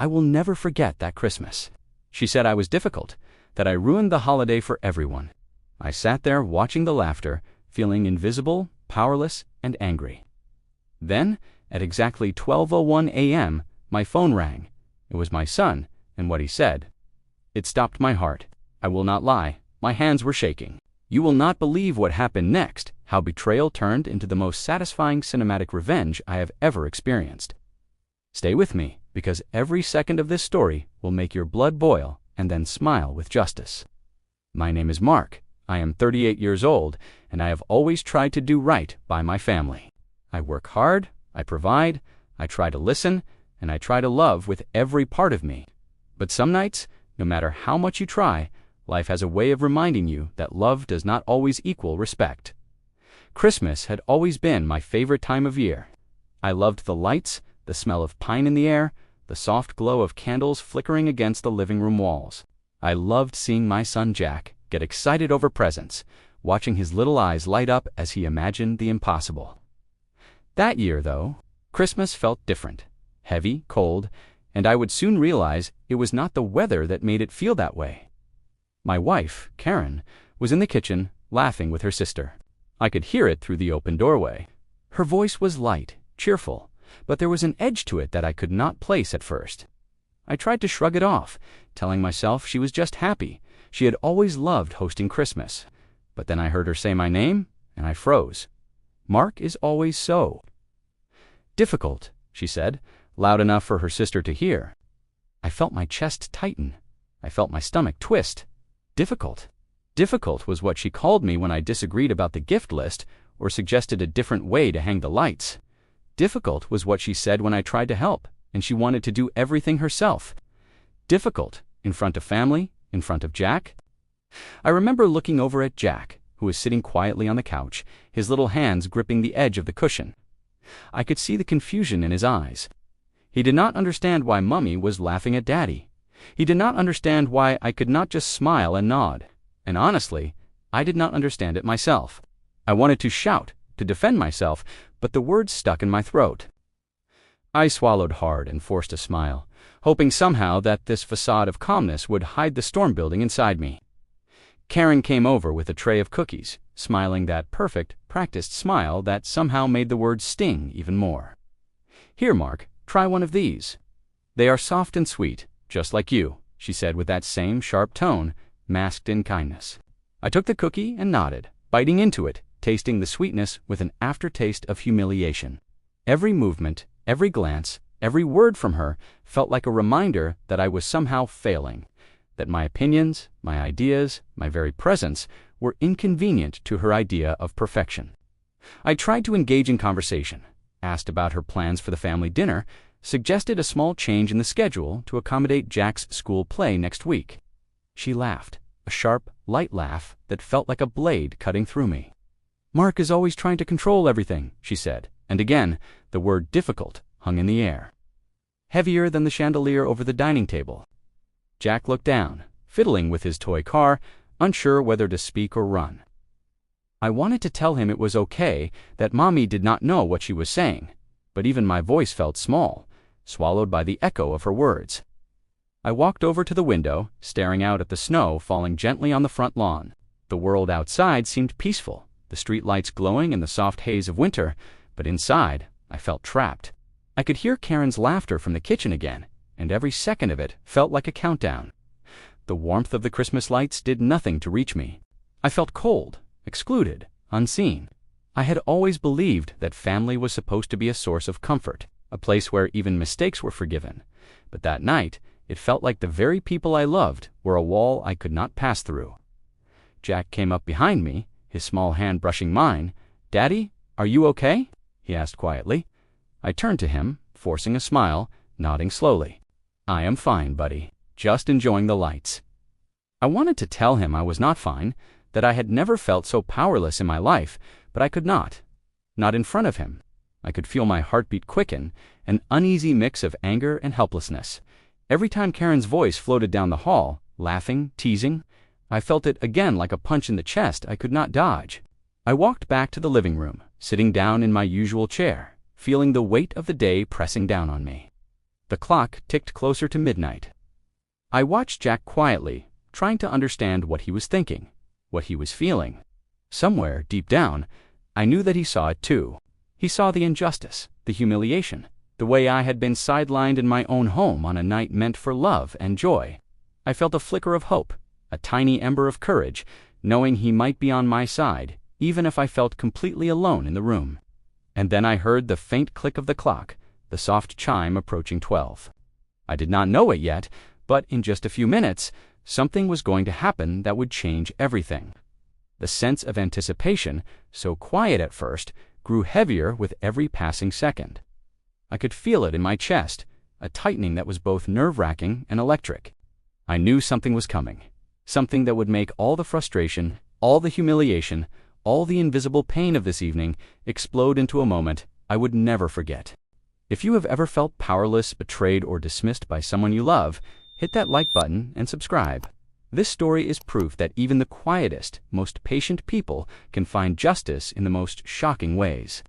I will never forget that Christmas. She said I was difficult, that I ruined the holiday for everyone. I sat there watching the laughter, feeling invisible, powerless, and angry. Then, at exactly 12:01 a.m., my phone rang. It was my son, and what he said. It stopped my heart. I will not lie, my hands were shaking. You will not believe what happened next, how betrayal turned into the most satisfying cinematic revenge I have ever experienced. Stay with me, because every second of this story will make your blood boil and then smile with justice. My name is Mark. I am 38 years old, and I have always tried to do right by my family. I work hard, I provide, I try to listen, and I try to love with every part of me. But some nights, no matter how much you try, life has a way of reminding you that love does not always equal respect. Christmas had always been my favorite time of year. I loved the lights, the smell of pine in the air, the soft glow of candles flickering against the living room walls. I loved seeing my son Jack get excited over presents, watching his little eyes light up as he imagined the impossible. That year, though, Christmas felt different, heavy, cold, and I would soon realize it was not the weather that made it feel that way. My wife, Karen, was in the kitchen, laughing with her sister. I could hear it through the open doorway. Her voice was light, cheerful, but there was an edge to it that I could not place at first. I tried to shrug it off, telling myself she was just happy. She had always loved hosting Christmas. But then I heard her say my name, and I froze. Mark is always so difficult, she said, loud enough for her sister to hear. I felt my chest tighten. I felt my stomach twist. Difficult. Difficult was what she called me when I disagreed about the gift list or suggested a different way to hang the lights. Difficult was what she said when I tried to help, and she wanted to do everything herself. Difficult, in front of family, in front of Jack. I remember looking over at Jack, who was sitting quietly on the couch, his little hands gripping the edge of the cushion. I could see the confusion in his eyes. He did not understand why Mummy was laughing at Daddy. He did not understand why I could not just smile and nod. And honestly, I did not understand it myself. I wanted to shout, to defend myself, but the words stuck in my throat. I swallowed hard and forced a smile, hoping somehow that this facade of calmness would hide the storm building inside me. Karen came over with a tray of cookies, smiling that perfect, practiced smile that somehow made the words sting even more. Here, Mark, try one of these. They are soft and sweet, just like you, she said with that same sharp tone, masked in kindness. I took the cookie and nodded, biting into it, tasting the sweetness with an aftertaste of humiliation. Every movement, every glance, every word from her felt like a reminder that I was somehow failing, that my opinions, my ideas, my very presence were inconvenient to her idea of perfection. I tried to engage in conversation, asked about her plans for the family dinner, suggested a small change in the schedule to accommodate Jack's school play next week. She laughed, a sharp, light laugh that felt like a blade cutting through me. Mark is always trying to control everything, she said, and again, the word difficult hung in the air, heavier than the chandelier over the dining table. Jack looked down, fiddling with his toy car, unsure whether to speak or run. I wanted to tell him it was okay, that Mommy did not know what she was saying, but even my voice felt small, swallowed by the echo of her words. I walked over to the window, staring out at the snow falling gently on the front lawn. The world outside seemed peaceful, the street lights glowing in the soft haze of winter, but inside, I felt trapped. I could hear Karen's laughter from the kitchen again, and every second of it felt like a countdown. The warmth of the Christmas lights did nothing to reach me. I felt cold, excluded, unseen. I had always believed that family was supposed to be a source of comfort, a place where even mistakes were forgiven. But that night, it felt like the very people I loved were a wall I could not pass through. Jack came up behind me, his small hand brushing mine. "Daddy, are you okay?" he asked quietly. I turned to him, forcing a smile, nodding slowly. "I am fine, buddy. Just enjoying the lights." I wanted to tell him I was not fine, that I had never felt so powerless in my life, but I could not. Not in front of him. I could feel my heartbeat quicken, an uneasy mix of anger and helplessness. Every time Karen's voice floated down the hall, laughing, teasing, I felt it again like a punch in the chest I could not dodge. I walked back to the living room, sitting down in my usual chair, feeling the weight of the day pressing down on me. The clock ticked closer to midnight. I watched Jack quietly, trying to understand what he was thinking, what he was feeling. Somewhere, deep down, I knew that he saw it too. He saw the injustice, the humiliation, the way I had been sidelined in my own home on a night meant for love and joy. I felt a flicker of hope, a tiny ember of courage, knowing he might be on my side, even if I felt completely alone in the room. And then I heard the faint click of the clock, the soft chime approaching 12. I did not know it yet, but in just a few minutes, something was going to happen that would change everything. The sense of anticipation, so quiet at first, grew heavier with every passing second. I could feel it in my chest, a tightening that was both nerve-wracking and electric. I knew something was coming, something that would make all the frustration, all the humiliation, all the invisible pain of this evening explode into a moment I would never forget. If you have ever felt powerless, betrayed, or dismissed by someone you love, hit that like button and subscribe. This story is proof that even the quietest, most patient people can find justice in the most shocking ways.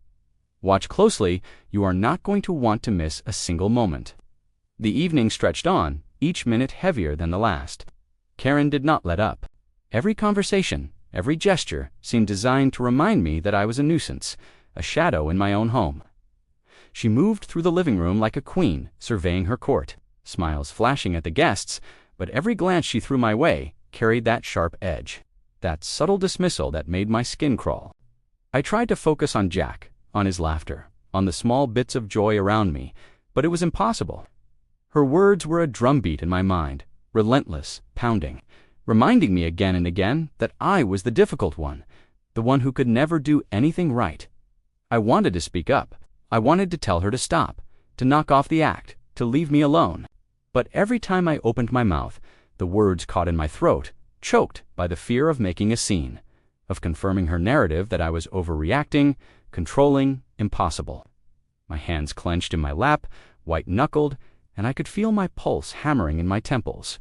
Watch closely, you are not going to want to miss a single moment. The evening stretched on, each minute heavier than the last. Karen did not let up. Every conversation, every gesture seemed designed to remind me that I was a nuisance, a shadow in my own home. She moved through the living room like a queen, surveying her court, smiles flashing at the guests, but every glance she threw my way carried that sharp edge, that subtle dismissal that made my skin crawl. I tried to focus on Jack, on his laughter, on the small bits of joy around me, but it was impossible. Her words were a drumbeat in my mind, relentless, pounding, reminding me again and again that I was the difficult one, the one who could never do anything right. I wanted to speak up. I wanted to tell her to stop, to knock off the act, to leave me alone. But every time I opened my mouth, the words caught in my throat, choked by the fear of making a scene, of confirming her narrative that I was overreacting, controlling, impossible. My hands clenched in my lap, white-knuckled, and I could feel my pulse hammering in my temples.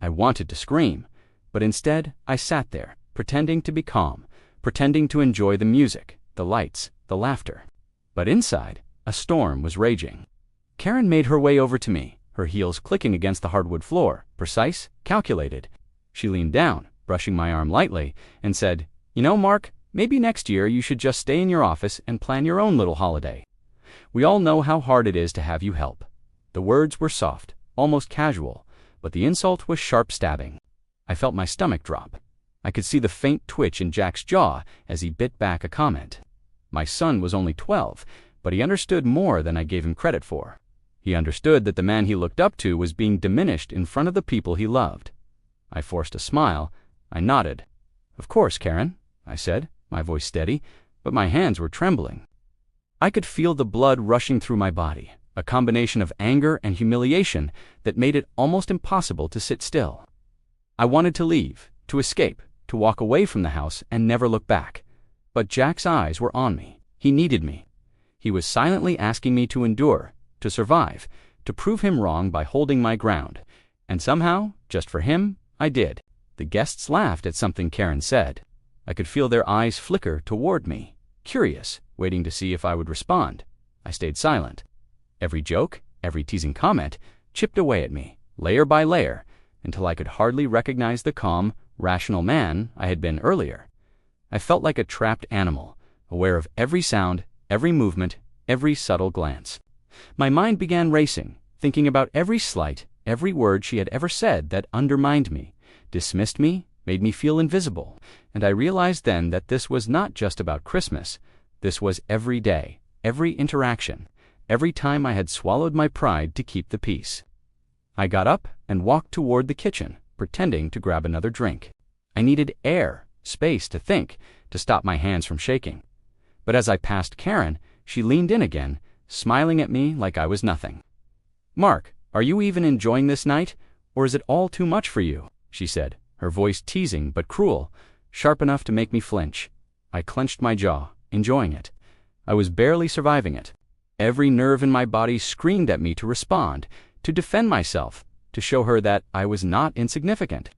I wanted to scream, but instead I sat there, pretending to be calm, pretending to enjoy the music, the lights, the laughter. But inside, a storm was raging. Karen made her way over to me, her heels clicking against the hardwood floor, precise, calculated. She leaned down, brushing my arm lightly, and said, "You know, Mark, maybe next year you should just stay in your office and plan your own little holiday. We all know how hard it is to have you help." The words were soft, almost casual, but the insult was sharp stabbing. I felt my stomach drop. I could see the faint twitch in Jack's jaw as he bit back a comment. My son was only 12, but he understood more than I gave him credit for. He understood that the man he looked up to was being diminished in front of the people he loved. I forced a smile. I nodded. "Of course, Karen," I said, my voice steady, but my hands were trembling. I could feel the blood rushing through my body, a combination of anger and humiliation that made it almost impossible to sit still. I wanted to leave, to escape, to walk away from the house and never look back. But Jack's eyes were on me. He needed me. He was silently asking me to endure, to survive, to prove him wrong by holding my ground. And somehow, just for him, I did. The guests laughed at something Karen said. I could feel their eyes flicker toward me, curious, waiting to see if I would respond. I stayed silent. Every joke, every teasing comment, chipped away at me, layer by layer, until I could hardly recognize the calm, rational man I had been earlier. I felt like a trapped animal, aware of every sound, every movement, every subtle glance. My mind began racing, thinking about every slight, every word she had ever said that undermined me, dismissed me, made me feel invisible. And I realized then that this was not just about Christmas. This was every day, every interaction, every time I had swallowed my pride to keep the peace. I got up and walked toward the kitchen, pretending to grab another drink. I needed air, space to think, to stop my hands from shaking. But as I passed Karen, she leaned in again, smiling at me like I was nothing. "Mark, are you even enjoying this night, or is it all too much for you?" she said, her voice teasing but cruel, sharp enough to make me flinch. I clenched my jaw, enjoying it. I was barely surviving it. Every nerve in my body screamed at me to respond, to defend myself, to show her that I was not insignificant.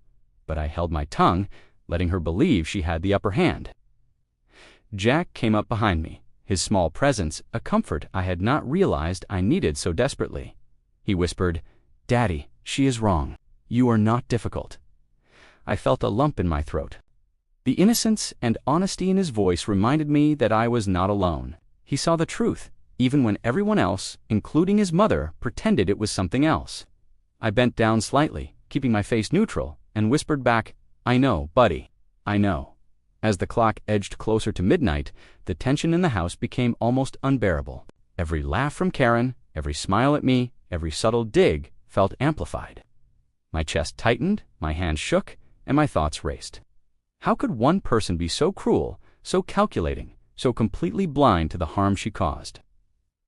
But I held my tongue, letting her believe she had the upper hand. Jack came up behind me, his small presence a comfort I had not realized I needed so desperately. He whispered, "Daddy, she is wrong. You are not difficult." I felt a lump in my throat. The innocence and honesty in his voice reminded me that I was not alone. He saw the truth, even when everyone else, including his mother, pretended it was something else. I bent down slightly, keeping my face neutral, and whispered back, "I know, buddy, I know." As the clock edged closer to midnight, the tension in the house became almost unbearable. Every laugh from Karen, every smile at me, every subtle dig felt amplified. My chest tightened, my hands shook, and my thoughts raced. How could one person be so cruel, so calculating, so completely blind to the harm she caused?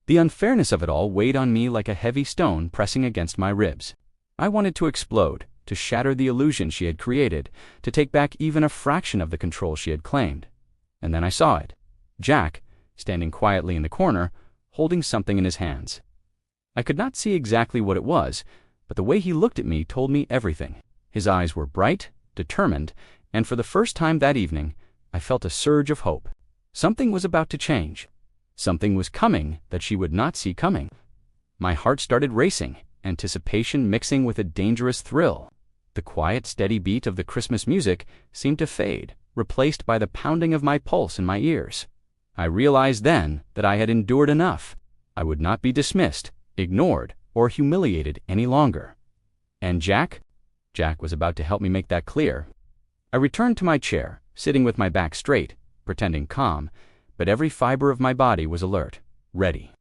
The unfairness of it all weighed on me like a heavy stone pressing against my ribs. I wanted to explode, to shatter the illusion she had created, to take back even a fraction of the control she had claimed. And then I saw it. Jack, standing quietly in the corner, holding something in his hands. I could not see exactly what it was, but the way he looked at me told me everything. His eyes were bright, determined, and for the first time that evening, I felt a surge of hope. Something was about to change. Something was coming that she would not see coming. My heart started racing, anticipation mixing with a dangerous thrill. The quiet, steady beat of the Christmas music seemed to fade, replaced by the pounding of my pulse in my ears. I realized then that I had endured enough. I would not be dismissed, ignored, or humiliated any longer. And Jack? Jack was about to help me make that clear. I returned to my chair, sitting with my back straight, pretending calm, but every fiber of my body was alert, ready.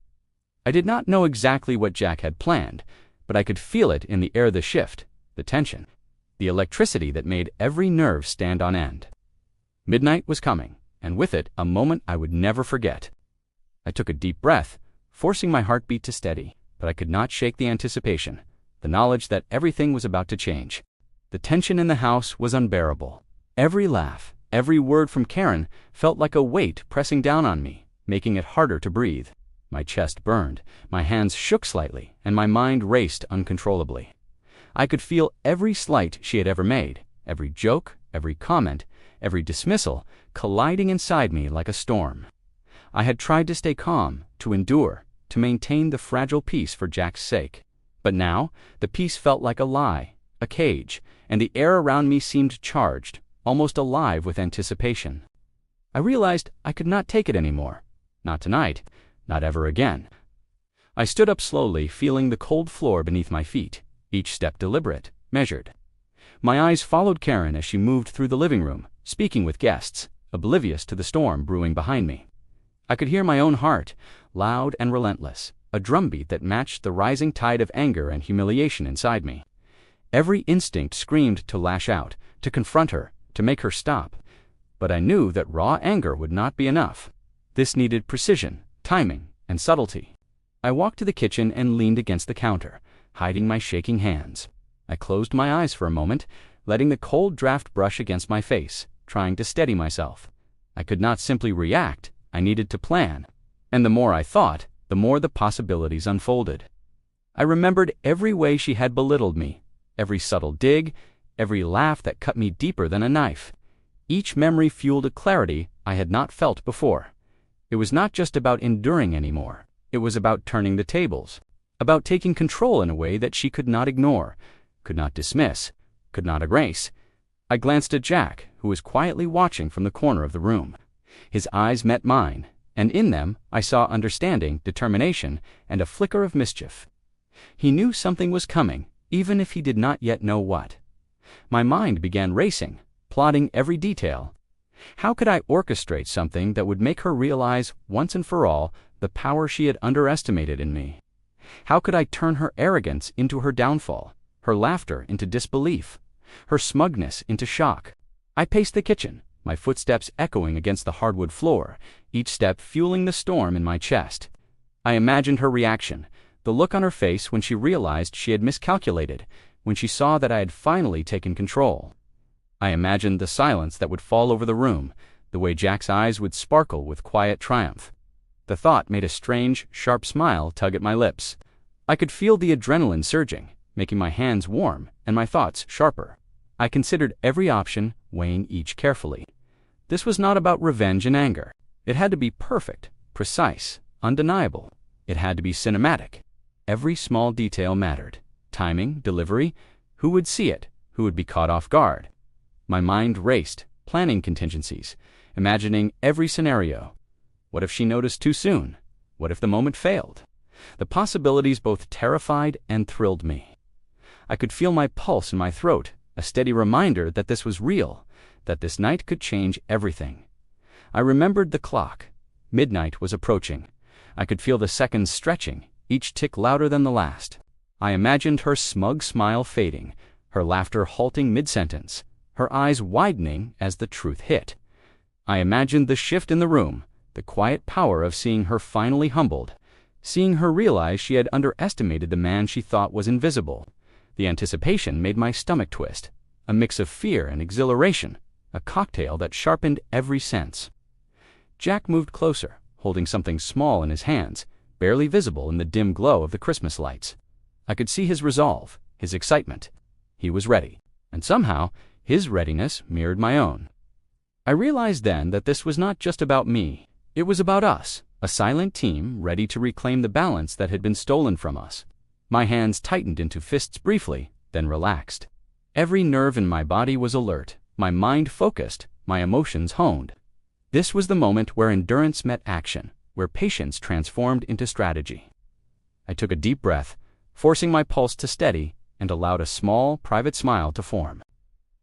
I did not know exactly what Jack had planned, but I could feel it in the air, the shift, the tension, the electricity that made every nerve stand on end. Midnight was coming, and with it a moment I would never forget. I took a deep breath, forcing my heartbeat to steady, but I could not shake the anticipation, the knowledge that everything was about to change. The tension in the house was unbearable. Every laugh, every word from Karen felt like a weight pressing down on me, making it harder to breathe. My chest burned, my hands shook slightly, and my mind raced uncontrollably. I could feel every slight she had ever made, every joke, every comment, every dismissal, colliding inside me like a storm. I had tried to stay calm, to endure, to maintain the fragile peace for Jack's sake. But now, the peace felt like a lie, a cage, and the air around me seemed charged, almost alive with anticipation. I realized I could not take it anymore. Not tonight, not ever again. I stood up slowly, feeling the cold floor beneath my feet, each step deliberate, measured. My eyes followed Karen as she moved through the living room, speaking with guests, oblivious to the storm brewing behind me. I could hear my own heart, loud and relentless, a drumbeat that matched the rising tide of anger and humiliation inside me. Every instinct screamed to lash out, to confront her, to make her stop. But I knew that raw anger would not be enough. This needed precision, timing, and subtlety. I walked to the kitchen and leaned against the counter, hiding my shaking hands. I closed my eyes for a moment, letting the cold draft brush against my face, trying to steady myself. I could not simply react, I needed to plan. And the more I thought, the more the possibilities unfolded. I remembered every way she had belittled me, every subtle dig, every laugh that cut me deeper than a knife. Each memory fueled a clarity I had not felt before. It was not just about enduring anymore. It was about turning the tables, about taking control in a way that she could not ignore, could not dismiss, could not erase. I glanced at Jack, who was quietly watching from the corner of the room. His eyes met mine, and in them I saw understanding, determination, and a flicker of mischief. He knew something was coming, even if he did not yet know what. My mind began racing, plotting every detail. How could I orchestrate something that would make her realize once and for all the power she had underestimated in me? How could I turn her arrogance into her downfall, her laughter into disbelief, her smugness into shock? I paced the kitchen, my footsteps echoing against the hardwood floor, each step fueling the storm in my chest. I imagined her reaction, the look on her face when she realized she had miscalculated, when she saw that I had finally taken control. I imagined the silence that would fall over the room, the way Jack's eyes would sparkle with quiet triumph. The thought made a strange, sharp smile tug at my lips. I could feel the adrenaline surging, making my hands warm and my thoughts sharper. I considered every option, weighing each carefully. This was not about revenge and anger. It had to be perfect, precise, undeniable. It had to be cinematic. Every small detail mattered. Timing, delivery, who would see it, who would be caught off guard. My mind raced, planning contingencies, imagining every scenario. What if she noticed too soon? What if the moment failed? The possibilities both terrified and thrilled me. I could feel my pulse in my throat, a steady reminder that this was real, that this night could change everything. I remembered the clock. Midnight was approaching. I could feel the seconds stretching, each tick louder than the last. I imagined her smug smile fading, her laughter halting mid-sentence, her eyes widening as the truth hit. I imagined the shift in the room, the quiet power of seeing her finally humbled, seeing her realize she had underestimated the man she thought was invisible. The anticipation made my stomach twist, a mix of fear and exhilaration, a cocktail that sharpened every sense. Jack moved closer, holding something small in his hands, barely visible in the dim glow of the Christmas lights. I could see his resolve, his excitement. He was ready, and somehow his readiness mirrored my own. I realized then that this was not just about me. It was about us, a silent team ready to reclaim the balance that had been stolen from us. My hands tightened into fists briefly, then relaxed. Every nerve in my body was alert, my mind focused, my emotions honed. This was the moment where endurance met action, where patience transformed into strategy. I took a deep breath, forcing my pulse to steady, and allowed a small, private smile to form.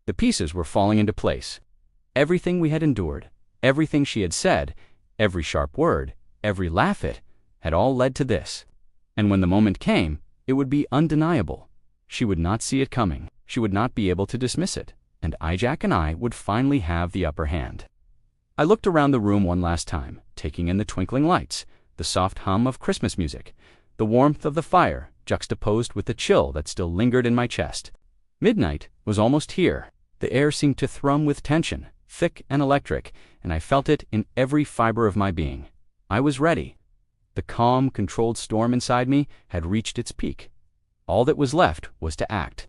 The pieces were falling into place. Everything we had endured, everything she had said, every sharp word, every laugh had all led to this. And when the moment came, it would be undeniable. She would not see it coming. She would not be able to dismiss it. And Jack and I would finally have the upper hand. I looked around the room one last time, taking in the twinkling lights, the soft hum of Christmas music, the warmth of the fire juxtaposed with the chill that still lingered in my chest. Midnight was almost here. The air seemed to thrum with tension, thick and electric, and I felt it in every fiber of my being. I was ready. The calm, controlled storm inside me had reached its peak. All that was left was to act.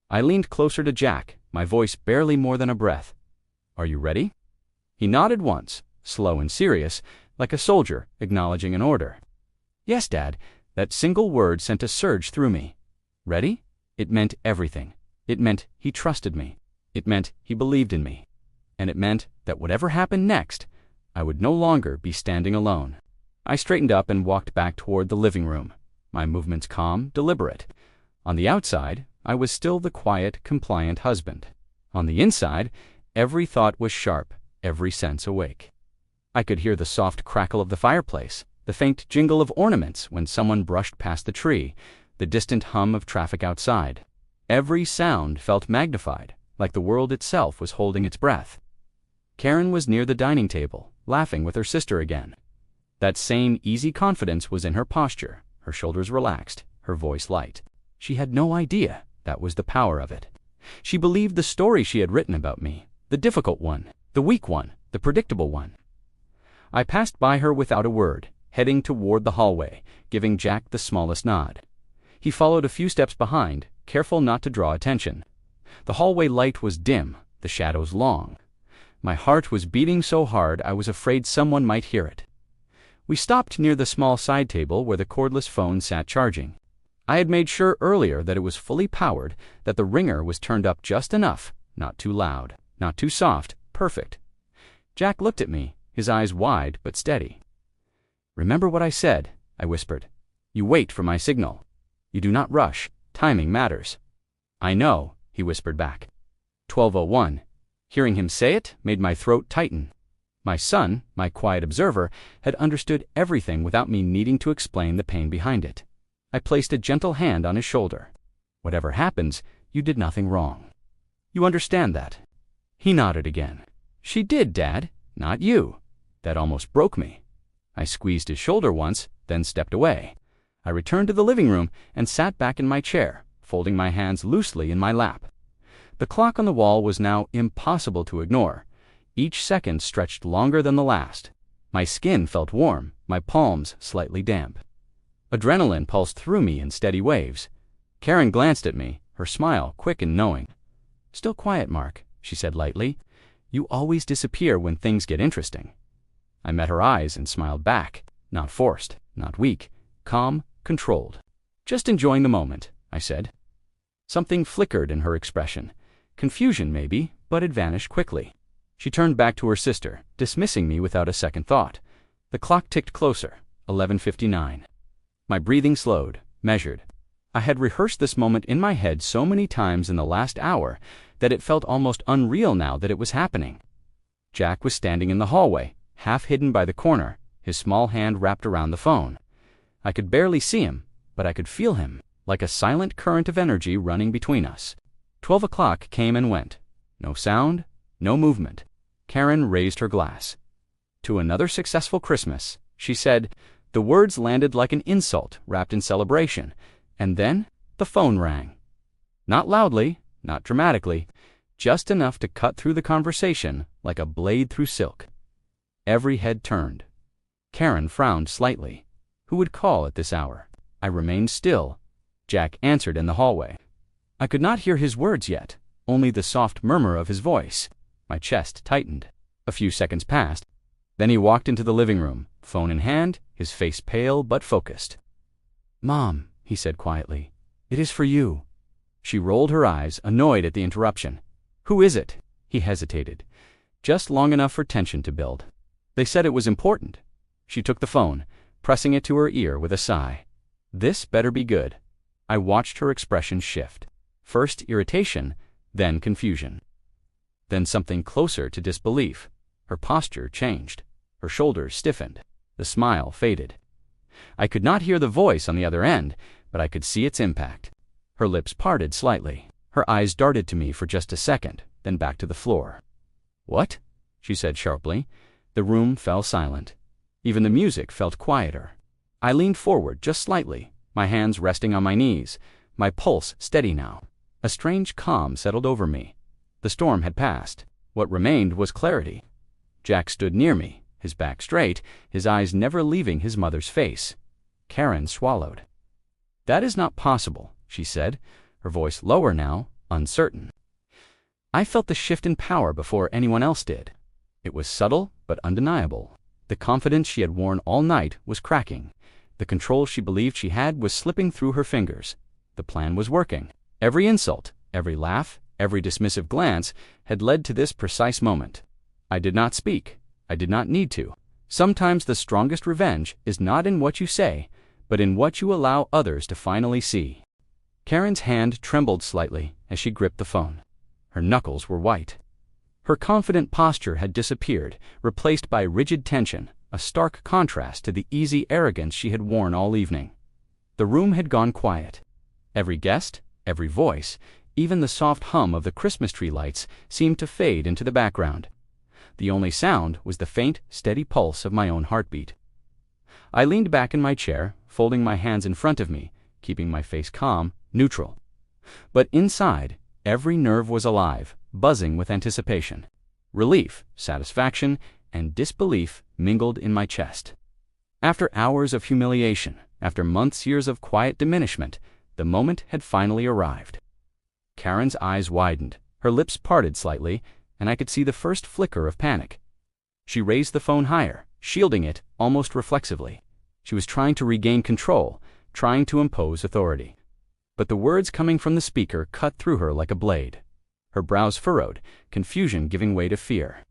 I leaned closer to Jack, my voice barely more than a breath. "Are you ready?" He nodded once, slow and serious, like a soldier acknowledging an order. "Yes, Dad." That single word sent a surge through me. Ready? It meant everything. It meant he trusted me. It meant he believed in me. And it meant that whatever happened next, I would no longer be standing alone. I straightened up and walked back toward the living room, my movements calm, deliberate. On the outside, I was still the quiet, compliant husband. On the inside, every thought was sharp, every sense awake. I could hear the soft crackle of the fireplace, the faint jingle of ornaments when someone brushed past the tree, the distant hum of traffic outside. Every sound felt magnified, like the world itself was holding its breath. Karen was near the dining table, laughing with her sister again. That same easy confidence was in her posture, her shoulders relaxed, her voice light. She had no idea that was the power of it. She believed the story she had written about me, the difficult one, the weak one, the predictable one. I passed by her without a word, heading toward the hallway, giving Jack the smallest nod. He followed a few steps behind, careful not to draw attention. The hallway light was dim, the shadows long. My heart was beating so hard I was afraid someone might hear it. We stopped near the small side table where the cordless phone sat charging. I had made sure earlier that it was fully powered, that the ringer was turned up just enough, not too loud, not too soft, perfect. Jack looked at me, his eyes wide but steady. "Remember what I said," I whispered. "You wait for my signal. You do not rush. Timing matters." "I know," he whispered back. 12:01. Hearing him say it made my throat tighten. My son, my quiet observer, had understood everything without me needing to explain the pain behind it. I placed a gentle hand on his shoulder. "Whatever happens, you did nothing wrong. You understand that?" He nodded again. "She did, Dad, not you." That almost broke me. I squeezed his shoulder once, then stepped away. I returned to the living room and sat back in my chair, folding my hands loosely in my lap. The clock on the wall was now impossible to ignore. Each second stretched longer than the last. My skin felt warm, my palms slightly damp. Adrenaline pulsed through me in steady waves. Karen glanced at me, her smile quick and knowing. "Still quiet, Mark," she said lightly. "You always disappear when things get interesting." I met her eyes and smiled back, not forced, not weak, calm, controlled. Just enjoying the moment, I said. Something flickered in her expression. Confusion, maybe, but it vanished quickly. She turned back to her sister, dismissing me without a second thought. The clock ticked closer, 11:59. My breathing slowed, measured. I had rehearsed this moment in my head so many times in the last hour that it felt almost unreal now that it was happening. Jack was standing in the hallway, half hidden by the corner, his small hand wrapped around the phone. I could barely see him, but I could feel him, like a silent current of energy running between us. 12 o'clock came and went. No sound, no movement. Karen raised her glass. "To another successful Christmas," she said. The words landed like an insult wrapped in celebration, and then the phone rang. Not loudly, not dramatically, just enough to cut through the conversation like a blade through silk. Every head turned. Karen frowned slightly. Who would call at this hour? I remained still. Jack answered in the hallway. I could not hear his words yet, only the soft murmur of his voice. My chest tightened. A few seconds passed. Then he walked into the living room, phone in hand, his face pale but focused. "Mom," he said quietly, "it is for you." She rolled her eyes, annoyed at the interruption. "Who is it?" He hesitated, just long enough for tension to build. "They said it was important." She took the phone, pressing it to her ear with a sigh. This better be good. I watched her expression shift. First irritation, then confusion. Then something closer to disbelief. Her posture changed. Her shoulders stiffened. The smile faded. I could not hear the voice on the other end, but I could see its impact. Her lips parted slightly. Her eyes darted to me for just a second, then back to the floor. "What?" she said sharply. The room fell silent. Even the music felt quieter. I leaned forward just slightly, my hands resting on my knees, my pulse steady now. A strange calm settled over me. The storm had passed. What remained was clarity. Jack stood near me, his back straight, his eyes never leaving his mother's face. Karen swallowed. "That is not possible," she said, her voice lower now, uncertain. I felt the shift in power before anyone else did. It was subtle but undeniable. The confidence she had worn all night was cracking. The control she believed she had was slipping through her fingers. The plan was working. Every insult, every laugh, every dismissive glance had led to this precise moment. I did not speak. I did not need to. Sometimes the strongest revenge is not in what you say, but in what you allow others to finally see. Karen's hand trembled slightly as she gripped the phone. Her knuckles were white. Her confident posture had disappeared, replaced by rigid tension, a stark contrast to the easy arrogance she had worn all evening. The room had gone quiet. Every guest, every voice, even the soft hum of the Christmas tree lights seemed to fade into the background. The only sound was the faint, steady pulse of my own heartbeat. I leaned back in my chair, folding my hands in front of me, keeping my face calm, neutral. But inside, every nerve was alive, buzzing with anticipation. Relief, satisfaction, and disbelief mingled in my chest. After hours of humiliation, after years of quiet diminishment, the moment had finally arrived. Karen's eyes widened, her lips parted slightly, and I could see the first flicker of panic. She raised the phone higher, shielding it almost reflexively. She was trying to regain control, trying to impose authority. But the words coming from the speaker cut through her like a blade. Her brows furrowed, confusion giving way to fear.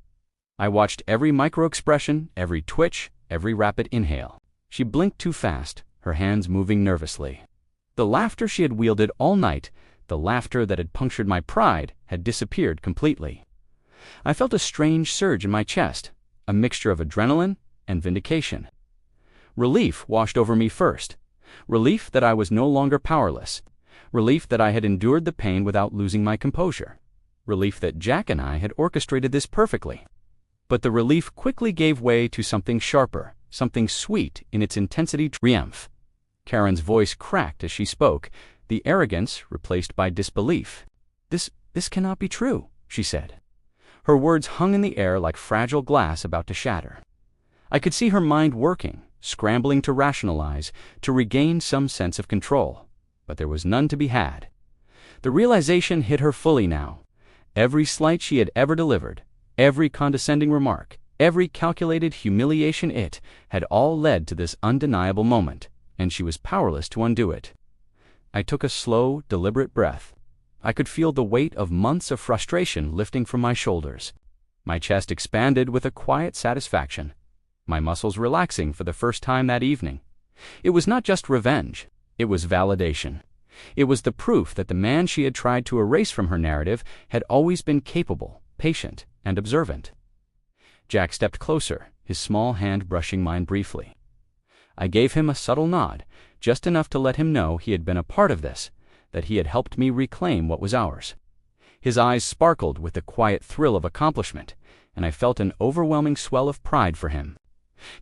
I watched every micro-expression, every twitch, every rapid inhale. She blinked too fast, her hands moving nervously. The laughter she had wielded all night, the laughter that had punctured my pride, had disappeared completely. I felt a strange surge in my chest, a mixture of adrenaline and vindication. Relief washed over me first. Relief that I was no longer powerless. Relief that I had endured the pain without losing my composure. Relief that Jack and I had orchestrated this perfectly. But the relief quickly gave way to something sharper, something sweet in its intensity. Triumph. Karen's voice cracked as she spoke, the arrogance replaced by disbelief. This cannot be true," she said. Her words hung in the air like fragile glass about to shatter. I could see her mind working, scrambling to rationalize, to regain some sense of control. But there was none to be had. The realization hit her fully now. Every slight she had ever delivered, every condescending remark, every calculated humiliation had all led to this undeniable moment, and she was powerless to undo it. I took a slow, deliberate breath. I could feel the weight of months of frustration lifting from my shoulders. My chest expanded with a quiet satisfaction, my muscles relaxing for the first time that evening. It was not just revenge, it was validation. It was the proof that the man she had tried to erase from her narrative had always been capable, patient, and observant. Jack stepped closer, his small hand brushing mine briefly. I gave him a subtle nod, just enough to let him know he had been a part of this, that he had helped me reclaim what was ours. His eyes sparkled with the quiet thrill of accomplishment, and I felt an overwhelming swell of pride for him.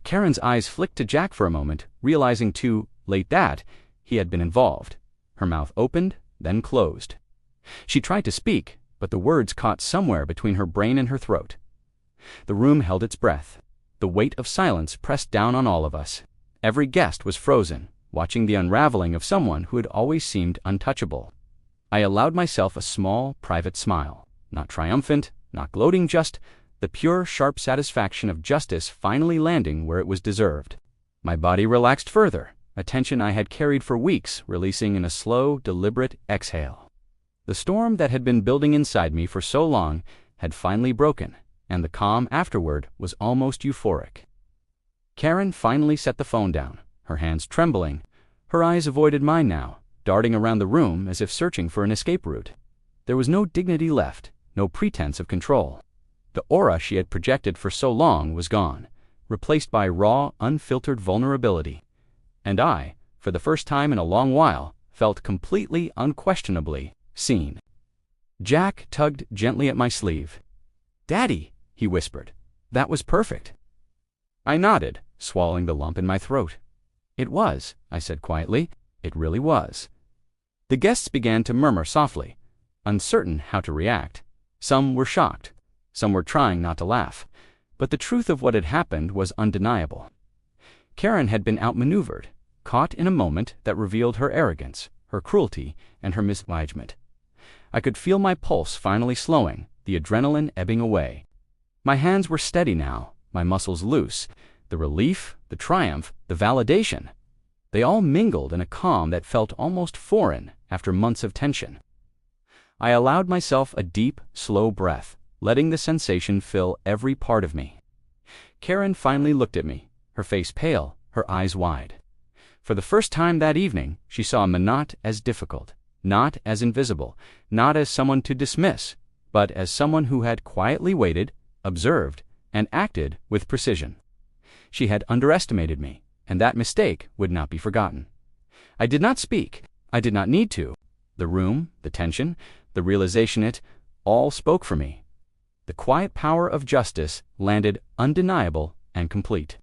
Karen's eyes flicked to Jack for a moment, realizing too late that he had been involved. Her mouth opened, then closed. She tried to speak, but the words caught somewhere between her brain and her throat. The room held its breath. The weight of silence pressed down on all of us. Every guest was frozen, watching the unraveling of someone who had always seemed untouchable. I allowed myself a small, private smile, not triumphant, not gloating, just the pure, sharp satisfaction of justice finally landing where it was deserved. My body relaxed further, a tension I had carried for weeks releasing in a slow, deliberate exhale. The storm that had been building inside me for so long had finally broken, and the calm afterward was almost euphoric. Karen finally set the phone down, her hands trembling. Her eyes avoided mine now, darting around the room as if searching for an escape route. There was no dignity left, no pretense of control. The aura she had projected for so long was gone, replaced by raw, unfiltered vulnerability. And I, for the first time in a long while, felt completely, unquestionably seen. Jack tugged gently at my sleeve. "Daddy," he whispered, "that was perfect." I nodded, swallowing the lump in my throat. "It was," I said quietly. "It really was." The guests began to murmur softly, uncertain how to react. Some were shocked. Some were trying not to laugh. But the truth of what had happened was undeniable. Karen had been outmaneuvered, caught in a moment that revealed her arrogance, her cruelty, and her mismanagement. I could feel my pulse finally slowing, the adrenaline ebbing away. My hands were steady now, my muscles loose. The relief, the triumph, the validation. They all mingled in a calm that felt almost foreign after months of tension. I allowed myself a deep, slow breath, letting the sensation fill every part of me. Karen finally looked at me, her face pale, her eyes wide. For the first time that evening, she saw me not as difficult, not as invisible, not as someone to dismiss, but as someone who had quietly waited, observed, and acted with precision. She had underestimated me, and that mistake would not be forgotten. I did not speak. I did not need to. The room, the tension, the realization it all spoke for me. The quiet power of justice landed undeniable and complete.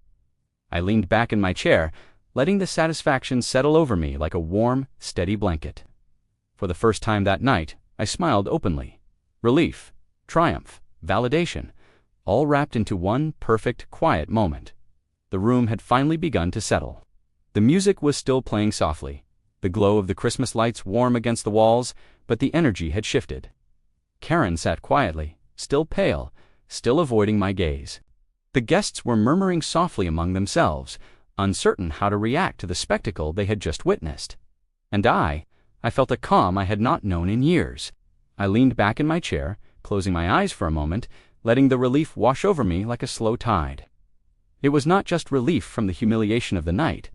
I leaned back in my chair, letting the satisfaction settle over me like a warm, steady blanket. For the first time that night, I smiled openly. Relief, triumph, validation, all wrapped into one perfect, quiet moment. The room had finally begun to settle. The music was still playing softly, the glow of the Christmas lights warm against the walls, but the energy had shifted. Karen sat quietly, still pale, still avoiding my gaze. The guests were murmuring softly among themselves, uncertain how to react to the spectacle they had just witnessed. And I felt a calm I had not known in years. I leaned back in my chair, closing my eyes for a moment, letting the relief wash over me like a slow tide. It was not just relief from the humiliation of the night.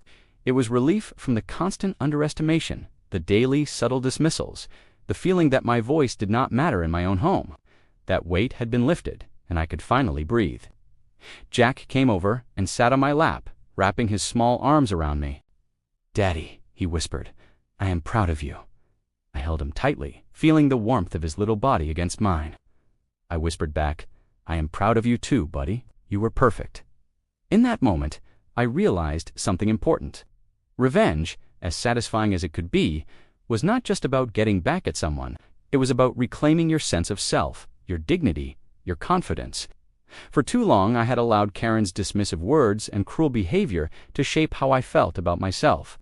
It was relief from the constant underestimation, the daily subtle dismissals, the feeling that my voice did not matter in my own home. That weight had been lifted, and I could finally breathe. Jack came over and sat on my lap, wrapping his small arms around me. "Daddy," he whispered, "I am proud of you." I held him tightly, feeling the warmth of his little body against mine. I whispered back, "I am proud of you too, buddy. You were perfect." In that moment, I realized something important. Revenge, as satisfying as it could be, was not just about getting back at someone. It was about reclaiming your sense of self, your dignity, your confidence. For too long, I had allowed Karen's dismissive words and cruel behavior to shape how I felt about myself.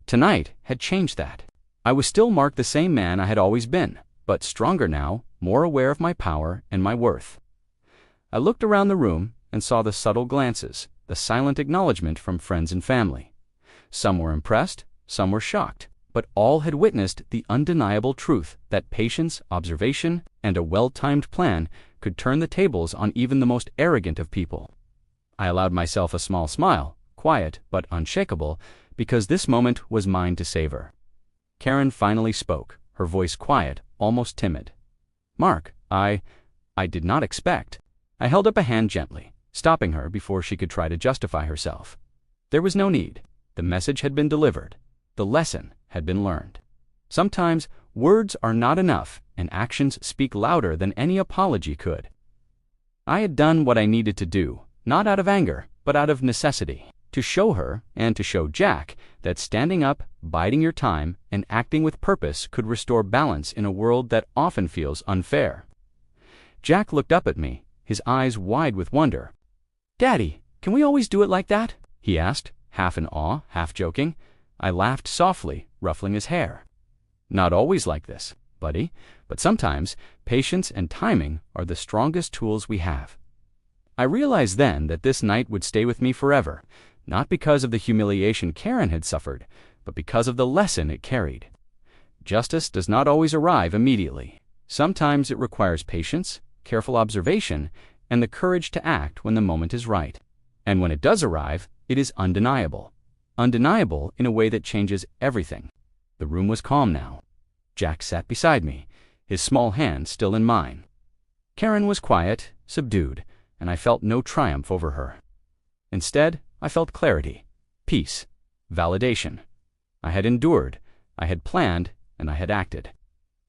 Tonight had changed that. I was still marked the same man I had always been, but stronger now, more aware of my power and my worth. I looked around the room and saw the subtle glances, the silent acknowledgement from friends and family. Some were impressed, some were shocked, but all had witnessed the undeniable truth that patience, observation, and a well-timed plan could turn the tables on even the most arrogant of people. I allowed myself a small smile, quiet but unshakable, because this moment was mine to savor. Karen finally spoke, her voice quiet, almost timid. "Mark, I did not expect." I held up a hand gently, stopping her before she could try to justify herself. There was no need. The message had been delivered. The lesson had been learned. Sometimes words are not enough, and actions speak louder than any apology could. I had done what I needed to do, not out of anger, but out of necessity, to show her and to show Jack that standing up, biding your time, and acting with purpose could restore balance in a world that often feels unfair. Jack looked up at me, his eyes wide with wonder. "Daddy, can we always do it like that?" he asked, half in awe, half joking. I laughed softly, ruffling his hair. "Not always like this, buddy, but sometimes patience and timing are the strongest tools we have." I realized then that this night would stay with me forever, not because of the humiliation Karen had suffered, but because of the lesson it carried. Justice does not always arrive immediately. Sometimes it requires patience, careful observation, and the courage to act when the moment is right. And when it does arrive, it is undeniable. Undeniable in a way that changes everything. The room was calm now. Jack sat beside me, his small hand still in mine. Karen was quiet, subdued, and I felt no triumph over her. Instead, I felt clarity, peace, validation. I had endured, I had planned, and I had acted.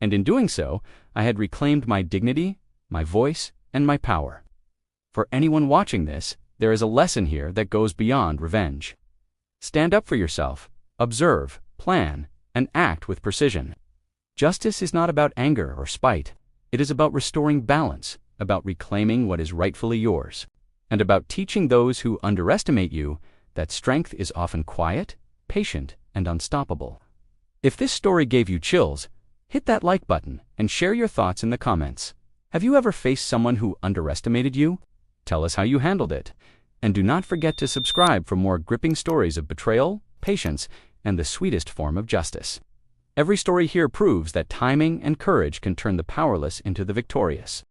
And in doing so, I had reclaimed my dignity, my voice, and my power. For anyone watching this, there is a lesson here that goes beyond revenge. Stand up for yourself, observe, plan, and act with precision. Justice is not about anger or spite. It is about restoring balance, about reclaiming what is rightfully yours, and about teaching those who underestimate you that strength is often quiet, patient, and unstoppable. If this story gave you chills, hit that like button and share your thoughts in the comments. Have you ever faced someone who underestimated you? Tell us how you handled it. And do not forget to subscribe for more gripping stories of betrayal, patience, and the sweetest form of justice. Every story here proves that timing and courage can turn the powerless into the victorious.